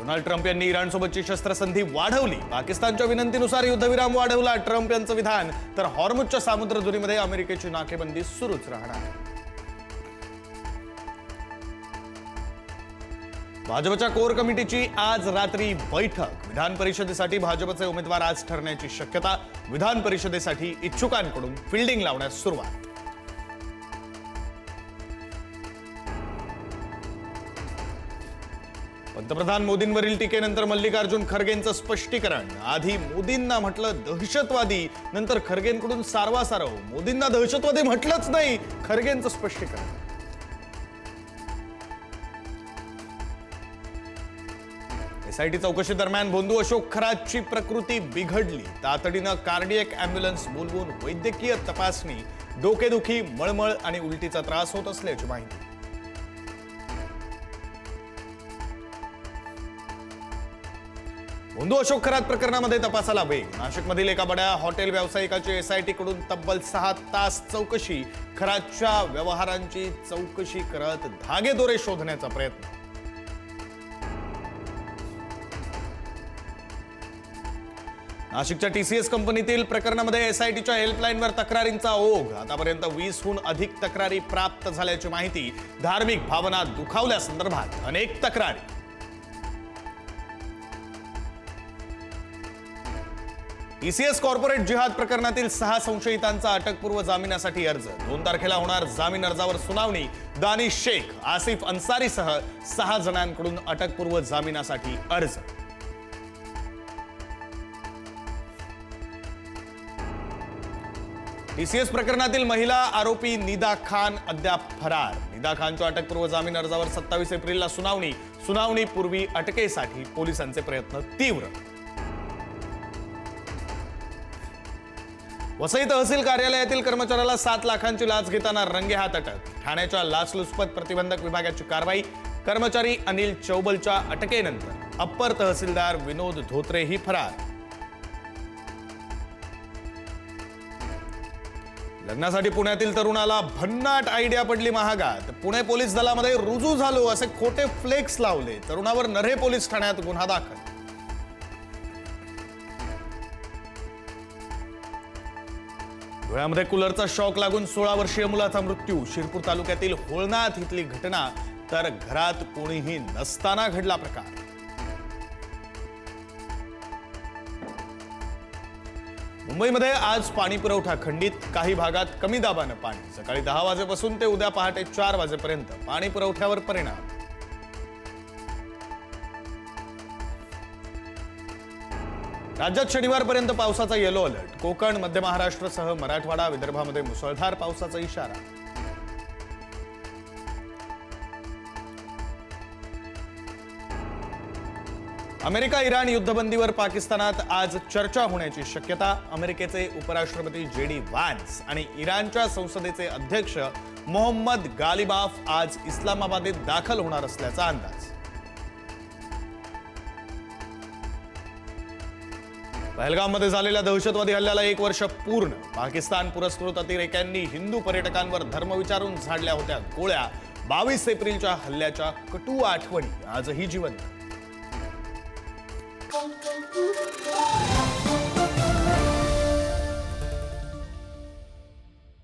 Donald Trump यांनी इराणसोबतची शस्त्रसंधी वाढवली. पाकिस्तानच्या विनंतीनुसार युद्धविराम वाढवला. ट्रम्प यांचं विधान. तर हॉर्मुझच्या सामुद्रधुनीमध्ये अमेरिकेची नाकेबंदी सुरूच राहणार. भाजपच्या कोर कमिटीची आज रात्री बैठक. विधान परिषदेसाठी भाजपचे उमेदवार आज ठरण्याची शक्यता. विधान परिषदेसाठी इच्छुकांकडून फिल्डिंग लावण्यास सुरुवात. पंतप्रधान मोदींवरील टीकेनंतर मल्लिकार्जुन खरगेंचं स्पष्टीकरण. आधी मोदींना म्हटलं दहशतवादी, नंतर खरगेंकडून सारवासारव. मोदींना दहशतवादी म्हटलंच नाही, खरगेंचं स्पष्टीकरण. एसआयटी चौकशी दरम्यान भोंदू अशोक खरातची प्रकृती बिघडली. तातडीनं कार्डियक अँब्युलन्स बोलवून वैद्यकीय तपासणी. डोकेदुखी, मळमळ आणि उलटीचा त्रास होत असल्याची माहिती. भोंदू अशोक खरात प्रकरणामध्ये तपासाला वेग. नाशिकमधील एका बड्या हॉटेल व्यावसायिकाची एसआयटीकडून तब्बल 6 तास चौकशी. खरातच्या व्यवहारांची चौकशी करत धागेदोरे शोधण्याचा प्रयत्न. नाशिकच्या टीसीएस कंपनीतील प्रकरणामध्ये एसआयटीच्या हेल्पलाईनवर तक्रारींचा ओघ. आतापर्यंत 20हून अधिक तक्रारी प्राप्त झाल्याची माहिती. धार्मिक भावना दुखावल्यासंदर्भात अनेक तक्रारी. टीसीएस कॉर्पोरेट जिहाद प्रकरणातील 6 संशयितांचा अटकपूर्व जामिनासाठी अर्ज. 2 तारखेला होणार जामीन अर्जावर सुनावणी. दानिश शेख, आसिफ अन्सारीसह 6 जणांकडून अटकपूर्व जामिनासाठी अर्ज. टीसीएस प्रकरणातील महिला आरोपी निदा खान अद्याप फरार. निदा खानच्या अटकपूर्व जामीन अर्जावर 27 एप्रिलला सुनावणी. सुनावणीपूर्वी अटकेसाठी पोलिसांचे प्रयत्न तीव्र. वसई तहसील कार्यालयातील कर्मचाऱ्याला 7 लाखांची लाच घेताना रंगेहात अटक. ठाण्याच्या लाचलुचपत प्रतिबंधक विभागाची कारवाई. कर्मचारी अनिल चौबलच्या अटकेनंतर अप्पर तहसीलदार विनोद धोत्रेही फरार. लग्नासाठी पुण्यातील तरुणाला भन्नाट आयडिया पडली महागात. पुणे पोलीस दलामध्ये रुजू झालो असे खोटे फ्लेक्स लावले. तरुणावर नऱ्हे पोलीस ठाण्यात गुन्हा दाखल. धुळ्यामध्ये कूलरचा शॉक लागून 16 वर्षीय मुलाचा मृत्यू. शिरपूर तालुक्यातील होळनाथ इथली घटना. तर घरात कोणीही नसताना घडला प्रकार. मुंबईमध्ये आज पाणी पुरवठा खंडित. काही भागात कमी दाबानं पाणी. सकाळी 10 वाजेपासून ते उद्या पहाटे 4 वाजेपर्यंत पाणी पुरवठ्यावर परिणाम. राज्यात शनिवारपर्यंत पावसाचा येलो अलर्ट. कोकण, मध्य महाराष्ट्रासह मराठवाडा, विदर्भामध्ये मुसळधार पावसाचा इशारा. अमेरिका इराण युद्धबंदीवर पाकिस्तानात आज चर्चा होण्याची शक्यता. अमेरिकेचे उपराष्ट्रपती JD व्हान्स आणि इराणच्या संसदेचे अध्यक्ष मोहम्मद गालिबाफ आज इस्लामाबादेत दाखल होणार असल्याचा अंदाज. पहलगाममध्ये झालेल्या दहशतवादी हल्ल्याला 1 वर्ष पूर्ण. पाकिस्तान पुरस्कृत अतिरेक्यांनी हिंदू पर्यटकांवर धर्म विचारून झाडल्या होत्या गोळ्या. 22 एप्रिलच्या हल्ल्याच्या कटू आठवणी आजही जिवंत.